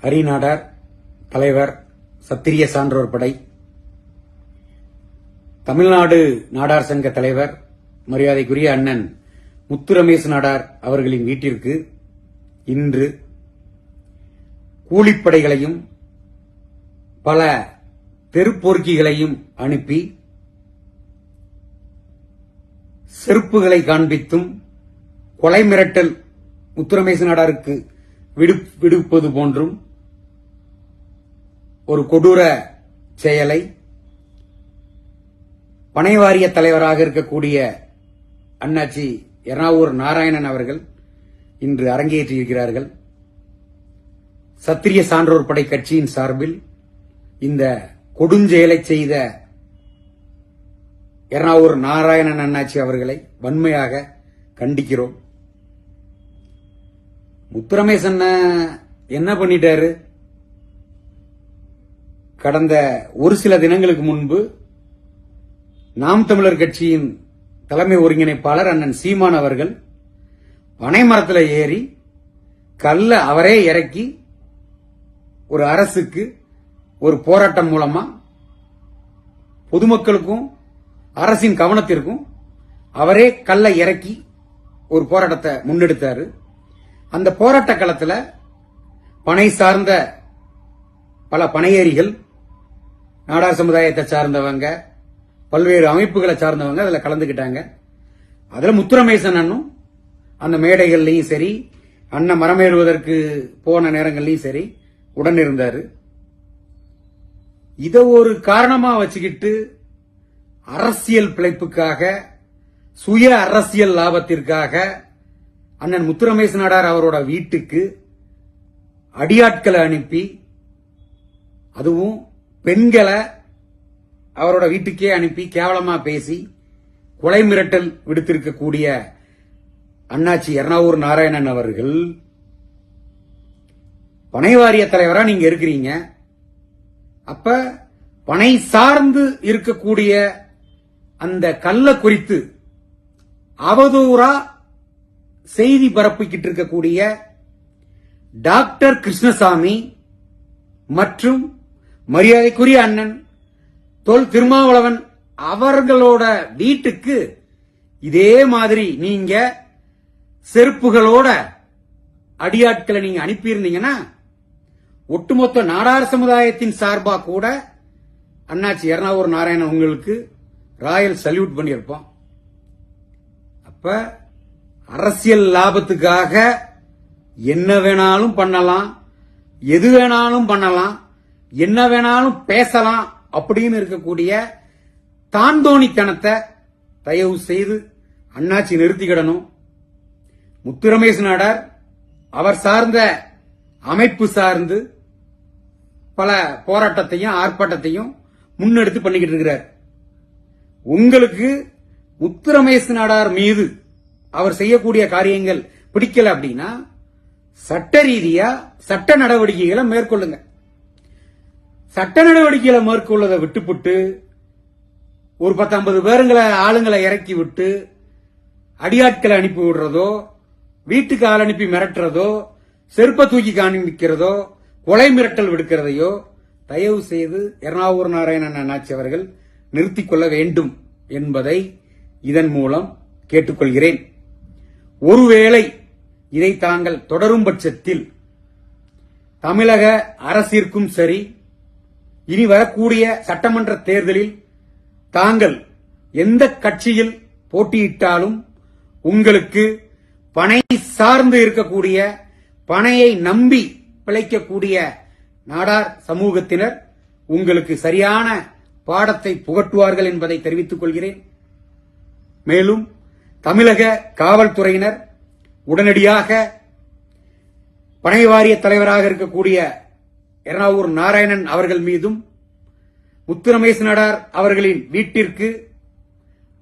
ஹரிநாடார் தலைவர், சத்திரிய சான்றோர் படை, தமிழ்நாடு நாடார் சங்க தலைவர் மரியாதைக்குரிய அண்ணன் முத்துரமேசு நாடார் அவர்களின் வீட்டிற்கு இன்று கூலிப்படைகளையும் பல தெருப்பொறுக்கிகளையும் அனுப்பி செருப்புகளை காண்பித்தும் கொலை மிரட்டல் முத்துரமேசு நாடாருக்கு விடுப்பது போன்றும் ஒரு கொடூர செயலை பனை வாரிய தலைவராக இருக்கக்கூடிய அண்ணாச்சி எர்ணாவூர் நாராயணன் அவர்கள் இன்று அரங்கேற்றியிருக்கிறார்கள். சத்திரிய சான்றோர் படை கட்சியின் சார்பில் இந்த கொடுஞ்செயலை செய்த எர்ணாவூர் நாராயணன் அண்ணாச்சி அவர்களை வன்மையாக கண்டிக்கிறோம். முத்துரமேசன் என்ன பண்ணிட்டாரு? கடந்த ஒரு சில தினங்களுக்கு முன்பு நாம் தமிழர் கட்சியின் தலைமை ஒருங்கிணைப்பாளர் அண்ணன் சீமான் அவர்கள் பனை மரத்தில் ஏறி கல்ல அவரே இறக்கி ஒரு அரசுக்கு ஒரு போராட்டம் மூலமா பொதுமக்களுக்கும் அரசின் கவனத்திற்கும் அவரே கல்லை இறக்கி ஒரு போராட்டத்தை முன்னெடுத்தாரு. அந்த போராட்ட களத்தில் பனை சார்ந்த பல பனையேறிகள், நாடார் சமுதாயத்தை சார்ந்தவங்க, பல்வேறு அமைப்புகளை சார்ந்தவங்க அதுல கலந்துகிட்டாங்க. அதுல முத்துரமேசன் அண்ணனும் அந்த மேடைகள்லயும் சரி, அண்ணன் மரமேறுவதற்கு போன நேரங்கள்லயும் சரி உடன் இருந்தாரு. இத ஒரு காரணமா வச்சுக்கிட்டு அரசியல் பிழைப்புக்காக, சுய அரசியல் லாபத்திற்காக அண்ணன் முத்துரமேசு நாடார் அவரோட வீட்டுக்கு அடியாட்களை அனுப்பி, அதுவும் பெண்களை அவரோட வீட்டுக்கே அனுப்பி கேவலமா பேசி கொலை மிரட்டல் விடுத்திருக்கக்கூடிய அண்ணாச்சி எர்ணாவூர் நாராயணன் அவர்கள் பனை வாரிய தலைவரா நீங்க இருக்கிறீங்க. அப்ப பனை சார்ந்து இருக்கக்கூடிய அந்த கல்ல குறித்து அவதூறா செய்தி பரப்பிக்கிட்டு இருக்கக்கூடிய டாக்டர் கிருஷ்ணசாமி மற்றும் மரியாதைக்குரிய அண்ணன் தொல் திருமாவளவன் அவர்களோட வீட்டுக்கு இதே மாதிரி நீங்க செருப்புகளோட அடியாட்களை நீங்க அனுப்பியிருந்தீங்கன்னா ஒட்டுமொத்த நாடார் சமுதாயத்தின் சார்பா கூட அண்ணாச்சி எர்ணாவூர் நாராயணன் உங்களுக்கு ராயல் சல்யூட் பண்ணியிருப்போம். அப்ப அரசியல் லாபத்துக்காக என்ன வேணாலும் பண்ணலாம், எது வேணாலும் பண்ணலாம், என்ன வேணாலும் பேசலாம் அப்படின்னு இருக்கக்கூடிய தாந்தோணித்தனத்தை தயவு செய்து அண்ணாச்சி நிறுத்திக்கிடணும். முத்துரமேசு நாடார் அவர் சார்ந்த அமைப்பு சார்ந்து பல போராட்டத்தையும் ஆர்ப்பாட்டத்தையும் முன்னெடுத்து பண்ணிக்கிட்டு இருக்கிறார். உங்களுக்கு முத்துரமேசு நாடார் மீது அவர் செய்யக்கூடிய காரியங்கள் பிடிக்கல அப்படின்னா சட்ட ரீதியா சட்ட நடவடிக்கைகளை மேற்கொள்ளுங்க. சட்ட நடவடிக்கைகளை மேற்கொள்ளதை விட்டுப்புட்டு ஒரு 10-50 ஆளுங்களை இறக்கி விட்டு அடியாட்களை அனுப்பி விடுறதோ, வீட்டுக்கு ஆள் அனுப்பி மிரட்டுறதோ, செருப்ப தூக்கி காண்பிக்கிறதோ, கொலை மிரட்டல் விடுக்கிறதையோ தயவு செய்து எர்ணாவூர் நாராயணன் அண்ணாச்சி அவர்கள் நிறுத்திக் கொள்ள வேண்டும் என்பதை இதன் மூலம் கேட்டுக்கொள்கிறேன். ஒருவேளை இதை தாங்கள் தொடரும் பட்சத்தில் தமிழக அரசிற்கும் சரி, இனி வரக்கூடிய சட்டமன்ற தேர்தலில் தாங்கள் எந்த கட்சியில் போட்டியிட்டாலும் உங்களுக்கு பனை சார்ந்து இருக்கக்கூடிய, பனையை நம்பி பிழைக்கக்கூடிய நாடார் சமூகத்தினர் உங்களுக்கு சரியான பாடத்தை புகட்டுவார்கள் என்பதை தெரிவித்துக் கொள்கிறேன். மேலும் தமிழக காவல்துறையினர் உடனடியாக பனை வாரிய தலைவராக இருக்கக்கூடிய எர்ணாவூர் நாராயணன் அவர்கள் மீதும் முத்துரமேசு நாடார் அவர்களின் வீட்டிற்கு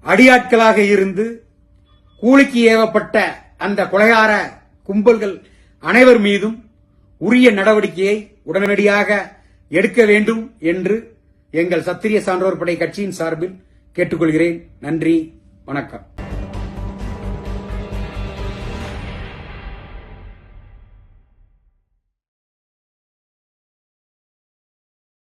அடியாட்களாக இருந்து கூலிக்கு ஏவப்பட்ட அந்த கொலைகார கும்பல்கள் அனைவர் மீதும் உரிய நடவடிக்கையை உடனடியாக எடுக்க வேண்டும் என்று எங்கள் சத்திரிய சான்றோர் படை கட்சியின் சார்பில் கேட்டுக்கொள்கிறேன். நன்றி, வணக்கம்.